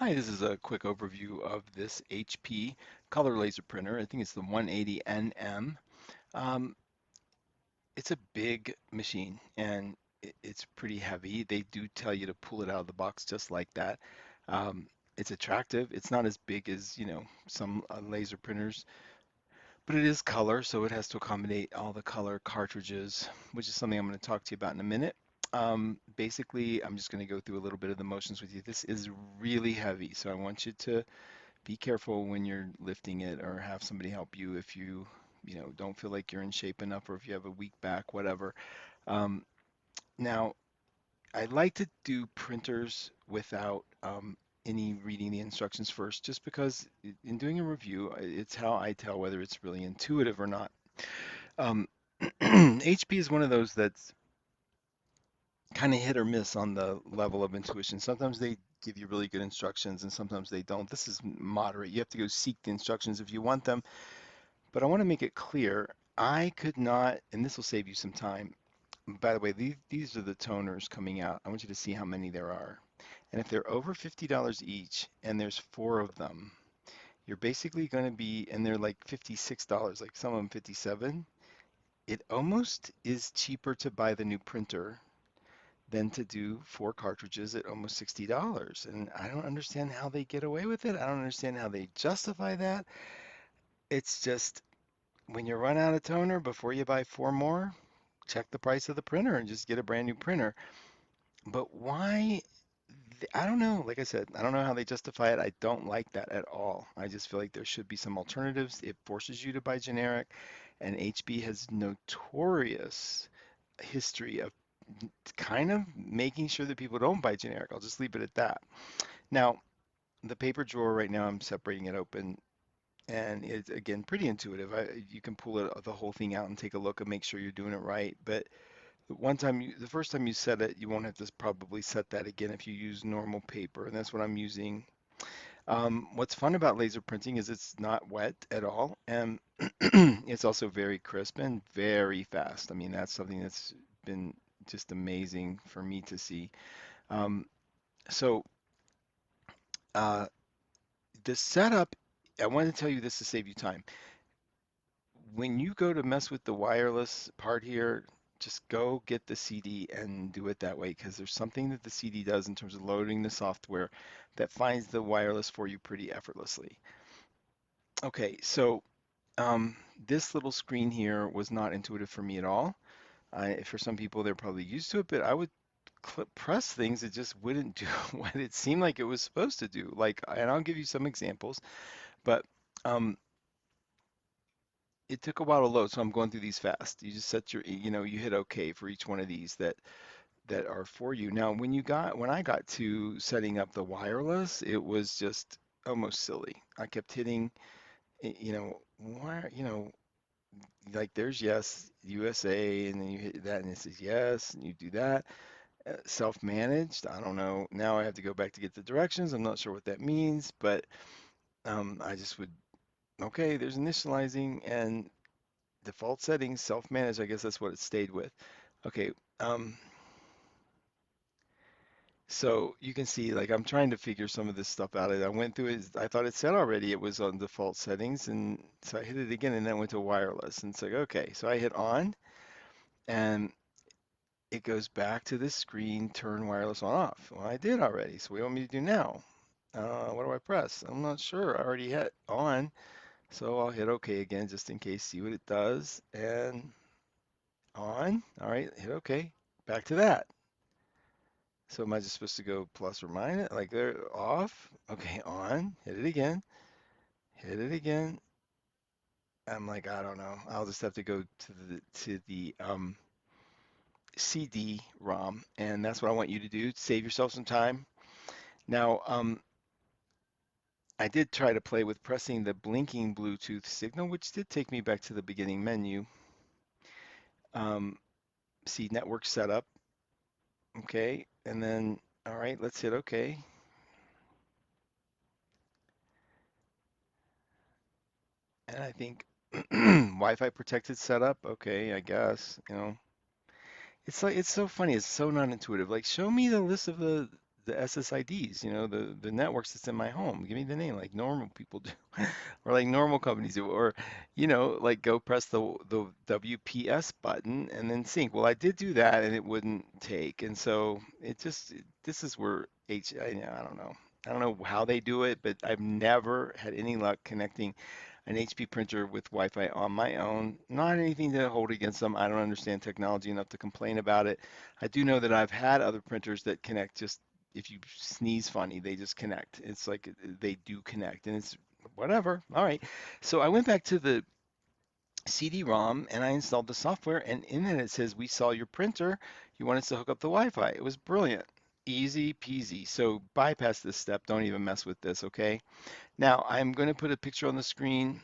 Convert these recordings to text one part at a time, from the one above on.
Hi, this is a quick overview of this HP color laser printer. I think it's the 180nm. Um, it's a big machine and it's pretty heavy. They do tell you to pull it out of the box just like that. Um, it's attractive. It's not as big as, some laser printers, but it is color, so it has to accommodate all the color cartridges, which is something I'm going to talk to you about in a minute. Basically, I'm just going to go through a little bit of the motions with you. This is really heavy, so I want you to be careful when you're lifting it or have somebody help you if you don't feel like you're in shape enough or if you have a weak back, whatever. Um, Now, I like to do printers without any reading the instructions first, just because in doing a review, it's how I tell whether it's really intuitive or not. Um, HP is one of those that's kind of hit or miss on the level of intuition. Sometimes they give you really good instructions and sometimes they don't. This is moderate. You have to go seek the instructions if you want them. But I want to make it clear, I could not, and this will save you some time. By the way, these are the toners coming out. I want you to see how many there are. And if they're over $50 each and there's four of them, you're basically going to be, and they're like $56, like some of them 57. It almost is cheaper to buy the new printer than to do four cartridges at almost $60. And I don't understand how they get away with it. I don't understand how they justify that. It's just when you run out of toner before you buy four more, check the price of the printer and just get a brand new printer. But why? I don't know. Like I said, I don't know how they justify it. I don't like that at all. I just feel like there should be some alternatives. It forces you to buy generic, and HB has notorious history of kind of making sure that people don't buy generic. I'll just leave it at that. Now, the paper drawer right now, I'm separating it open, and it's again pretty intuitive. You can pull it the whole thing out and take a look and make sure you're doing it right. But the first time you set it, you won't have to probably set that again if you use normal paper, and that's what I'm using. What's fun about laser printing is it's not wet at all, and it's also very crisp and very fast. I mean, that's something that's been just amazing for me to see. Um, so uh, the setup, I want to tell you this to save you time. When you go to mess with the wireless part here, just go get the CD and do it that way because there's something that the CD does in terms of loading the software that finds the wireless for you pretty effortlessly. Okay, so um, this little screen here was not intuitive for me at all. For some people, they're probably used to it, but I would press things, it just wouldn't do what it seemed like it was supposed to do. Like, and I'll give you some examples, but um, it took a while to load, so I'm going through these fast. You just set you hit OK for each one of these that are for you. Now, when I got to setting up the wireless, it was just almost silly. I kept hitting, why, like there's yes, USA, and then you hit that and it says yes, and you do that. Self-managed, I don't know. Now I have to go back to get the directions. I'm not sure what that means, but I just would, okay, there's initializing and default settings, self-managed. I guess that's what it stayed with. Okay, so you can see, like, I'm trying to figure some of this stuff out. I went through it. I thought it said already it was on default settings, and so I hit it again, and then went to wireless, and it's like, okay. So I hit on, and it goes back to this screen, turn wireless on off. Well, I did already. So what do you want me to do now? What do I press? I'm not sure. I already hit on, so I'll hit OK again just in case, see what it does, and on. All right, hit OK. Back to that. So am I just supposed to go plus or minus? Like they're off. Okay, on. Hit it again. Hit it again. I'm like, I don't know. I'll just have to go to the CD-ROM, and that's what I want you to do. Save yourself some time. Now, I did try to play with pressing the blinking Bluetooth signal, which did take me back to the beginning menu. Um, See network setup. Okay, and then all right, let's hit OK. And I think Wi-Fi protected setup. Okay, I guess, It's like it's so funny. It's so non-intuitive. Like, show me the list of the SSIDs, the networks that's in my home. Give me the name like normal people do, or like normal companies do, or like go press the WPS button and then sync. Well, I did do that and it wouldn't take, and so this is where I don't know. I don't know how they do it, but I've never had any luck connecting an HP printer with Wi-Fi on my own. Not anything to hold against them. I don't understand technology enough to complain about it. I do know that I've had other printers that connect just if you sneeze funny, they just connect. It's like they do connect, and it's whatever. All right. So I went back to the CD-ROM and I installed the software, and in it it says, "We saw your printer. You want us to hook up the Wi-Fi." It was brilliant. Easy peasy. So bypass this step. Don't even mess with this, okay? Now, I'm going to put a picture on the screen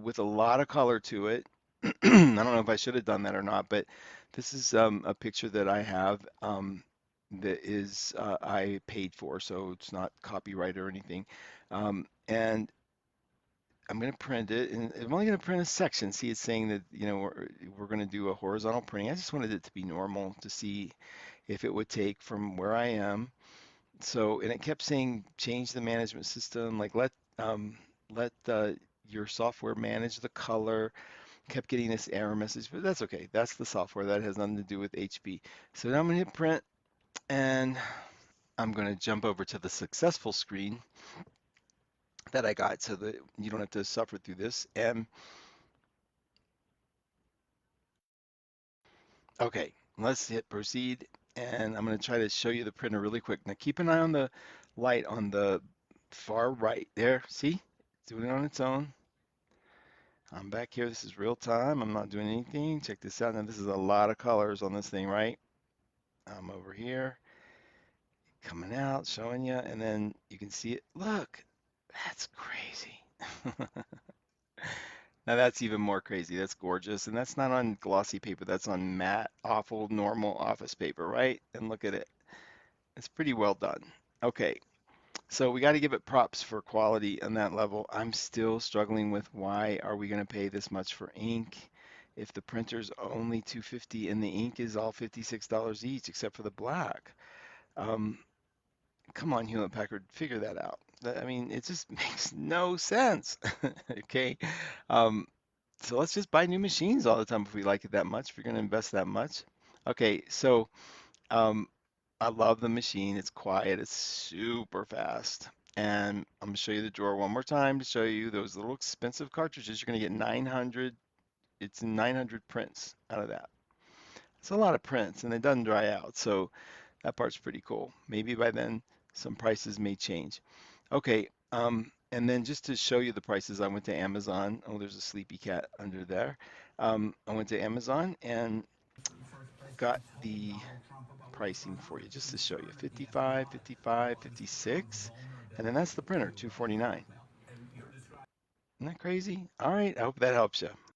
with a lot of color to it. I don't know if I should have done that or not, but this is a picture that I have that is I paid for, so it's not copyright or anything. And I'm going to print it, and I'm only going to print a section. See, it's saying that, we're going to do a horizontal printing. I just wanted it to be normal to see if it would take from where I am. So, and it kept saying change the management system, like let your software manage the color. Kept getting this error message, but that's okay. That's the software. That has nothing to do with HP. So now I'm gonna hit print, and I'm gonna jump over to the successful screen that I got so that you don't have to suffer through this. And okay, let's hit proceed. And I'm gonna try to show you the printer really quick. Now keep an eye on the light on the far right there. See? It's doing it on its own. I'm back here. This is real time. I'm not doing anything. Check this out. Now, this is a lot of colors on this thing, right? I'm over here, coming out, showing you, and then you can see it. Look, that's crazy. Now, that's even more crazy. That's gorgeous. And that's not on glossy paper. That's on matte, awful, normal office paper, right? And look at it. It's pretty well done. Okay. So we got to give it props for quality on that level. I'm still struggling with why are we going to pay this much for ink if the printer's only 250 and the ink is all $56 each except for the black. Um, Come on, Hewlett Packard, figure that out. I mean, it just makes no sense. Okay. Um, so let's just buy new machines all the time if we like it that much, if you're going to invest that much. Okay, so um, I love the machine. It's quiet. It's super fast. And I'm gonna show you the drawer one more time to show you those little expensive cartridges. You're gonna get 900. It's 900 prints out of that. It's a lot of prints, and it doesn't dry out. So that part's pretty cool. Maybe by then some prices may change. Okay. And then just to show you the prices, I went to Amazon. Oh, there's a sleepy cat under there. I went to Amazon and got the pricing for you just to show you 55, 55, 56, and then that's the printer 249. Isn't that crazy? All right, I hope that helps you.